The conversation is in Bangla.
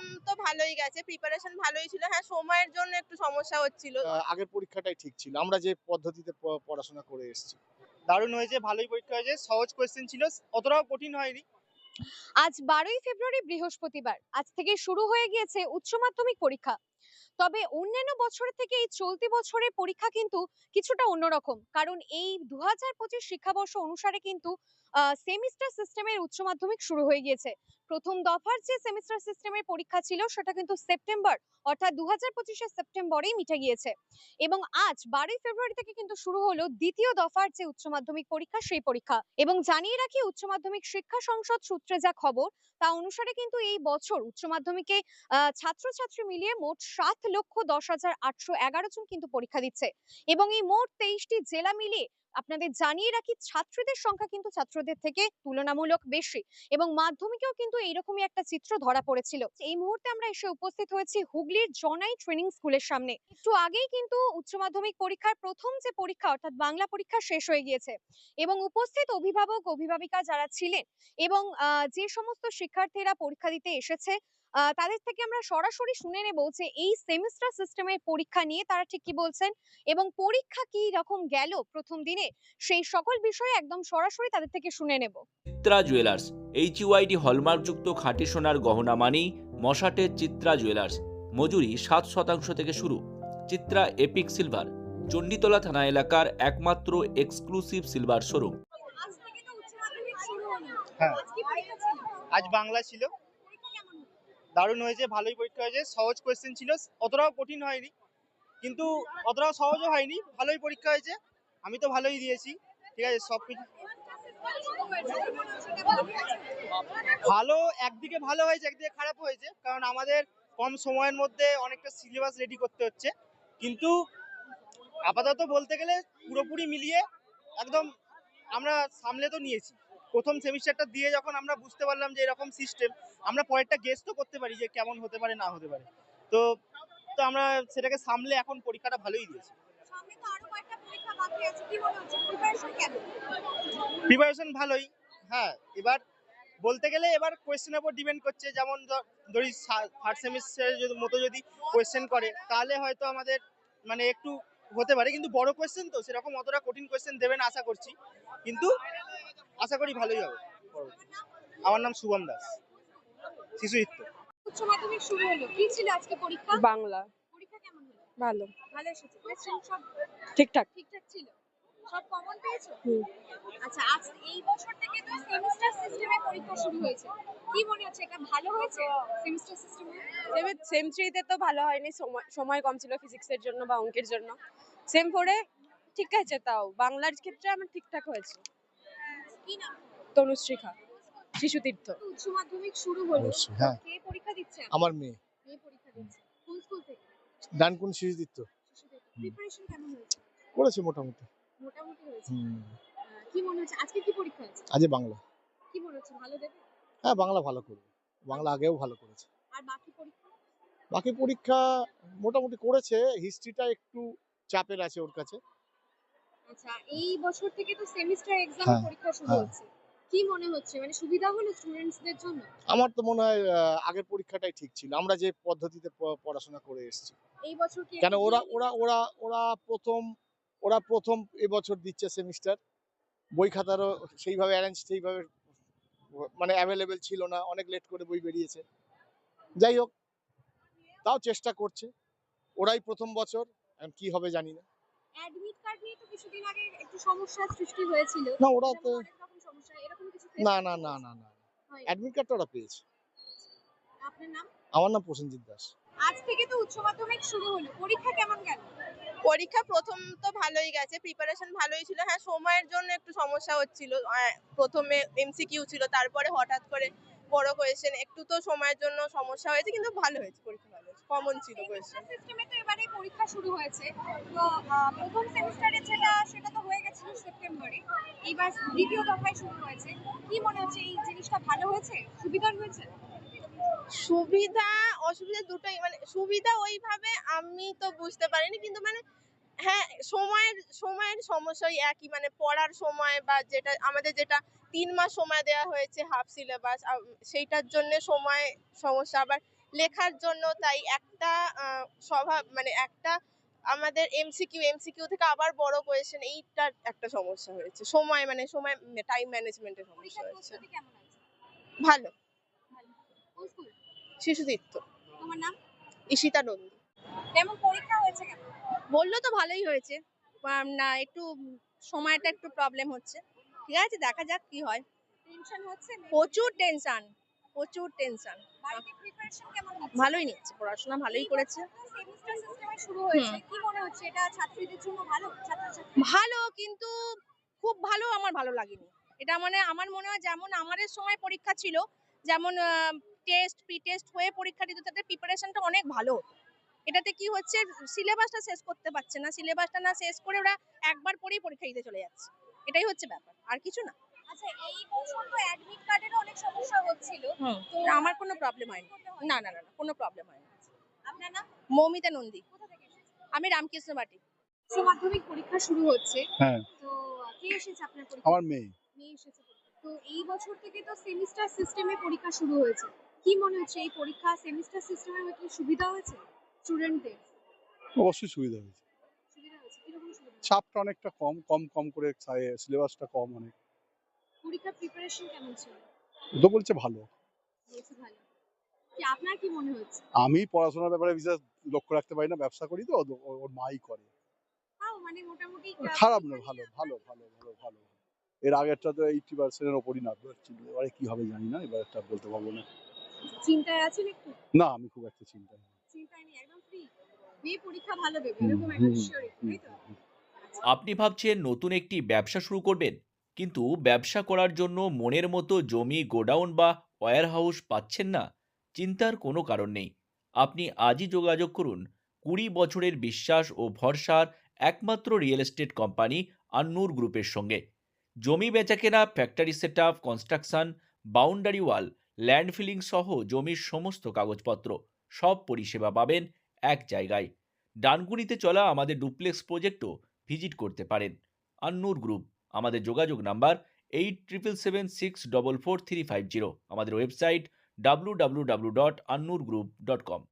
প্রথম তো ভালোই গেছে, প্রিপারেশন ভালোই ছিল। হ্যাঁ, সময়ের জন্য একটু সমস্যা হচ্ছিল। আগের পরীক্ষাটাই ঠিক ছিল, আমরা যে পদ্ধতিতে পড়াশোনা করে এসেছি। দারুণ হয়েছে, ভালোই পরীক্ষা হয়েছে, সহজ কোয়েশ্চেন ছিল, অতটাও কঠিন হয়নি। আজ 12ই ফেব্রুয়ারি বৃহস্পতিবার। আজ থেকে শুরু হয়ে গিয়েছে উচ্চ মাধ্যমিক পরীক্ষা। তবে অন্যান্য বছরের থেকে এই চলতি বছরের পরীক্ষা কিন্তু কিছুটা অন্যরকম, কারণ এই 2025 শিক্ষাবর্ষ অনুসারে কিন্তু সেমিস্টার সিস্টেমের উচ্চ মাধ্যমিক শুরু হয়ে গিয়েছে। প্রথম দফার যে সেমিস্টার সিস্টেমের পরীক্ষা ছিল সেটা কিন্তু সেপ্টেম্বর, অর্থাৎ 2025 সেপ্টেম্বরেই মিটে গিয়েছে, এবং আজ 12ই ফেব্রুয়ারি থেকে কিন্তু শুরু হলো দ্বিতীয় দফার যে উচ্চ মাধ্যমিক পরীক্ষা, সেই পরীক্ষা। এবং জানিয়ে রাখি, উচ্চ মাধ্যমিক শিক্ষা সংসদ সূত্রে যা খবর তা অনুসারে কিন্তু এই বছর উচ্চ মাধ্যমিকে ছাত্রছাত্রী মিলিয়ে মোট 7,10,811 জন কিন্তু পরীক্ষা দিচ্ছে, এবং এই মোট 23টি জেলা মিলিয়ে আপনাদের জানিয়ে রাখি ছাত্রীদের সংখ্যা কিন্তু ছাত্রদের থেকে তুলনামূলক বেশি, এবং মাধ্যমিকেও কিন্তু এইরকমই একটা চিত্র ধরা পড়েছিল। এই মুহূর্তে আমরা এসে উপস্থিত হয়েছি হুগলির জনাই ট্রেনিং স্কুলের সামনে। একটু আগেই কিন্তু উচ্চ মাধ্যমিক পরীক্ষার প্রথম যে পরীক্ষা অর্থাৎ বাংলা পরীক্ষা শেষ হয়ে গিয়েছে, এবং উপস্থিত অভিভাবক অভিভাবিকা যারা ছিলেন এবং যে সমস্ত শিক্ষার্থীরা পরীক্ষা দিতে এসেছে তাদের থেকে আমরা সরাসরি শুনে নেব যে এই সেমিস্টার সিস্টেমের পরীক্ষা নিয়ে তারা ঠিক কি বলছেন, এবং পরীক্ষা কি রকম গেল প্রথম দিনে, সেই সকল বিষয়ে একদম সরাসরি তাদের থেকে শুনে নেব। চিত্রা জুয়েলার্স, HUID হলমার্কযুক্ত খাঁটি সোনার গহনা মানেই মশাটের চিত্রা জুয়েলার্স। মজুরি 7% থেকে শুরু। চিত্রা এপিক সিলভার, চণ্ডীতলা থানা এলাকার একমাত্র এক্সক্লুসিভ সিলভার শোরুম। আজ থেকে তো উচ্চ মাধ্যমিক শুরু হলো। হ্যাঁ, আজ কি পরীক্ষা ছিল? আজ বাংলা ছিল, পরীক্ষা কেমন হলো? দারুণ হয়েছে, ভালোই পরীক্ষা হয়েছে, সহজ কোয়েশ্চেন ছিল, অতটাও কঠিন হয়নি, কিন্তু অতটাও সহজও হয়নি, ভালোই পরীক্ষা হয়েছে। আমি তো ভালোই দিয়েছি, ঠিক আছে, সবকিছু ভালো। একদিকে ভালো হয়েছে, একদিকে খারাপ হয়েছে, কারণ আমাদের কম সময়ের মধ্যে অনেকটা সিলেবাস রেডি করতে হচ্ছে, কিন্তু আপাতত বলতে গেলে পুরোপুরি মিলিয়ে একদম আমরা সামলে তো নিয়েছি। প্রথম সেমিস্টারটা দিয়ে যখন আমরা বুঝতে পারলাম যে এরকম সিস্টেম, আমরা পরেরটা গেস তো করতে পারি যে কেমন হতে পারে না হতে পারে, তো তো আমরা সেটাকে সামলে এখন পরীক্ষাটা ভালোই দিয়েছি। সামনে তো আরো কয়েকটা পরীক্ষা বাকি আছে, কি মনে হচ্ছে প্রিপারেশন কেমন? প্রিপারেশন ভালোই। হ্যাঁ, এবার বলতে গেলে এবার কোয়েশ্চেনের উপর ডিপেন্ড করছে, যেমন ধরি থার্ড সেমিস্টারের মতো যদি কোয়েশ্চেন করে তাহলে হয়তো আমাদের মানে একটু হতে পারে, কিন্তু বড় কোয়েশ্চেন তো সেরকম অতটা কঠিন কোয়েশ্চেন দেবে না আশা করছি, কিন্তু আশা করি ভালোই হবে। আমার নাম শুভম দাস, শিশুহিত। উচ্চ মাধ্যমিক শুরু হলো, কি ছিল আজকে পরীক্ষা? বাংলা। পরীক্ষা কেমন হলো? ভালো, ভালো এসেছে, কোশ্চেন সব ঠিকঠাক। ঠিকঠাক ছিল, সব কমন পেয়েছো? হুম। আচ্ছা, আজ এই বছর থেকে তো সেমিস্টার সিস্টেমে পরীক্ষা শুরু হয়েছে, কি মনে হচ্ছে এটা ভালো হয়েছে সেমিস্টার সিস্টেমে? সেম থ্রিতে তো ভালো হয়নি, সময় কম ছিল ফিজিক্সের জন্য বা অঙ্কের জন্য। সেম ফোরে ঠিক আছে, তাও বাংলার ক্ষেত্রে আমার ঠিকঠাক হয়েছে। কি নাম? তনুশ্রীখা, শিশুতীর্থ। উচ্চ মাধ্যমিক শুরু হলো, অবশ্যই, হ্যাঁ। কে পরীক্ষা দিচ্ছে? আমার মেয়ে মেয়ে পরীক্ষা দিচ্ছে, কোন স্কুল থেকে? ডানকুন শিশুদিত্য প্রিপারেশন কেমন হয়েছে? করেছে মোটামুটি। মোটামুটি হয়েছে। হুম। কি মনে হচ্ছে আজকে কি পরীক্ষা আছে? আজ বাংলা। কি মনে হচ্ছে ভালো দেবে? হ্যাঁ, বাংলা ভালো করবে, বাংলা আগেও ভালো করেছে। আর বাকি পরীক্ষা? বাকি পরীক্ষা মোটামুটি করেছে, হিস্ট্রিটা একটু চাপের আছে ওর কাছে। আচ্ছা, এই বছর থেকে তো সেমিস্টার এক্সাম হ্যাঁ, পরীক্ষা শুরু হ্যাঁ। হচ্ছে, কি মনে হচ্ছে মানে সুবিধা হলো স্টুডেন্টসদের জন্য? আমার তো মনে হয় আগের পরীক্ষাটাই ঠিক ছিল, আমরা যে পদ্ধতিতে পড়াশোনা করে এসেছি। এই বছর কি কেন একটা ওরা নিয়মিত ওরা ওরা ওরা প্রথম ওরা প্রথম এবছর দিচ্ছে সেমিস্টার, বই খাতারও সেইভাবে সেইভাবে মানে অ্যাভেলেবেল ছিল না, অনেক লেট করে বই বেরিয়েছে। যাই হোক, তাও চেষ্টা করছে। ওরাই প্রথম বছর, এখন কি হবে জানি না। অ্যাডমিট কার্ড নিয়ে তো কিছুদিন আগে একটু সমস্যার সৃষ্টি হয়েছিল, না, ওরা যেমন তো অনেক রকম সমস্যা, এরকম কিছু face না করতে না না হয়েছে? না না হয়নি। অ্যাডমিট কার্ডটা ওরা পেয়েছে। আপনার নাম? আমার নাম প্রসেনজিৎ দাস। আজ থেকে তো উচ্চ মাধ্যমিক শুরু হলো, পরীক্ষা কেমন গেল? পরীক্ষা প্রথম তো ভালোই গেছে, প্রিপারেশন ভালোই ছিল। হ্যাঁ, সময়ের জন্য একটু সমস্যা হচ্ছিল। প্রথমে এমসিকিউ ছিল, তারপরে হঠাৎ করে বড় কোয়েশ্চেন, একটু তো সময়ের জন্য সমস্যা হয়েছে, কিন্তু ভালো হয়েছে, পরীক্ষা ভালো হয়েছে, কমন ছিল কোয়েশ্চেন। সিস্টেমে তো এবারে পরীক্ষা শুরু হয়েছে, তো প্রথম সেমিস্টারে সেটা তো হয়ে গেছিল সেপ্টেম্বরে, এইবার দ্বিতীয় দফায় শুরু হয়েছে, কি মনে হচ্ছে এই জিনিসটা ভালো হয়েছে, সুবিধার হয়েছে? সুবিধা অসুবিধা দুটোই, মানে সুবিধা ওইভাবে আমি তো বুঝতে পারিনি, কিন্তু মানে হ্যাঁ, সময়ের সময়ের সমস্যাই একই, মানে পড়ার সময় বা যেটা 3 মাস সময় দেওয়া হয়েছে হাফ সিলেবাস, সেইটার জন্য সময় সমস্যা। আবার লেখার জন্য তাই একটা স্বভাব মানে একটা আমাদের এমসিকিউ থেকে আবার বড় কোয়েশ্চেন, এইটার একটা সমস্যা হয়েছে। সময় টাইম ম্যানেজমেন্টের সমস্যা পরীক্ষার হয়েছে। প্রস্তুতি কেমন হয়েছে? ভালো। ভালো। কোন স্কুল? শিশুতীর্থ। তোমার নাম? ঈশিতা নন্দী। কেমন পরীক্ষা হয়েছে কেমন? বললো তো ভালোই হয়েছে, না একটু সময়টা একটু প্রবলেম হচ্ছে। ঠিক আছে, দেখা যাক কি হয়। টেনশন হচ্ছে? প্রচুর টেনশন, প্রচুর টেনশন। বাড়িতে প্রিপারেশন কেমন নিচ্ছে? ভালোই নিচ্ছে, পড়াশোনা ভালোই করেছে। সেমিস্টার সিস্টেমে শুরু হয়েছে, কি মনে হচ্ছে এটা ছাত্রীদের জন্য ভালো? ছাত্রছাত্রী ভালো, কিন্তু খুব ভালো আমার ভালো লাগেনি। এটা মানে আমার মনে হয় যেমন আমাদের সময় পরীক্ষা ছিল, যেমন টেস্ট প্রি টেস্ট হয়ে পরীক্ষা দিত, তাদের প্রিপারেশনটা অনেক ভালো হতো। এটাতে কি হচ্ছে, সিলেবাসটা শেষ করতে পারছে না, সিলেবাসটা না শেষ করে ওরা একবার পরেই পরীক্ষা দিতে চলে যাচ্ছে। এটাই হচ্ছে ব্যাপার, আর কিছু না। আচ্ছা, এই বছর তো অ্যাডমিট কার্ডেরও অনেক সমস্যা হচ্ছিল, তো না, আমার কোনো প্রবলেম হয়নি। না না না না, কোনো প্রবলেম হয়নি। আপনার নাম? মৌমিতা নন্দী। কোথা থেকে এসেছেন? আমি রামকৃষ্ণ বাটি। উচ্চ মাধ্যমিক পরীক্ষা শুরু হচ্ছে, হ্যাঁ, তো কে এসেছে আপনার পরীক্ষা? আমার মেয়ে। মেয়ে এসেছে পরীক্ষা। তো এই বছর থেকে তো সেমিস্টার সিস্টেমে পরীক্ষা শুরু হয়েছে, কি মনে হচ্ছে এই পরীক্ষা সেমিস্টার সিস্টেমে হয়ে কি সুবিধা হয়েছে স্টুডেন্টদের? অবশ্যই সুবিধা হয়েছে। সুবিধা হয়েছে, কিরকম সুবিধা হয়েছে? চাপটা অনেকটা কম করে সিলেবাসটা কম অনেক। পরীক্ষার প্রিপারেশন কেমন ছিল? তো বলছে ভালো। বলছে ভালো। কি আপনার কি মনে হচ্ছে? আমি পড়াশোনার ব্যাপারে বিশেষ লক্ষ্য রাখতে পারি না, ব্যবসা করি তো, ওর মাই করে। তাও মানে মোটামুটি খারাপ না, ভালো। এর আগেরটা তো 80% এর ওপরই নাম্বার ছিল, এবারে কি হবে জানি না, এবারেরটা বলতে পারবো না। চিন্তায় আছেন একটু? না, আমি খুব একটা চিন্তা নেই। চিন্তায় নেই, একদম ফ্রি। মেয়ে পরীক্ষা ভালো দেবে হুম, এরকম একটা হুম, শিওরিটি, হুম, তাই তো? হুম। আপনি ভাবছেন নতুন একটি ব্যবসা শুরু করবেন, কিন্তু ব্যবসা করার জন্য মনের মতো জমি, গোডাউন বা ওয়্যারহাউস পাচ্ছেন না? চিন্তার কোনো কারণ নেই। আপনি আজই যোগাযোগ করুন 20 বছরের বিশ্বাস ও ভরসার একমাত্র রিয়েল এস্টেট কোম্পানি আন্নুর গ্রুপের সঙ্গে। জমি বেচাকেনা, factory set up, construction, boundary wall, land filling সহ জমির সমস্ত কাগজপত্র, সব পরিষেবা পাবেন এক জায়গায়। ডানকুনিতে চলা আমাদের ডুপ্লেক্স প্রজেক্টও ভিজিট করতে পারেন। আন্নুর গ্রুপ, আমাদের যোগাযোগ নাম্বার 8777644350, আমাদের ওয়েবসাইট www.annurgroup.com।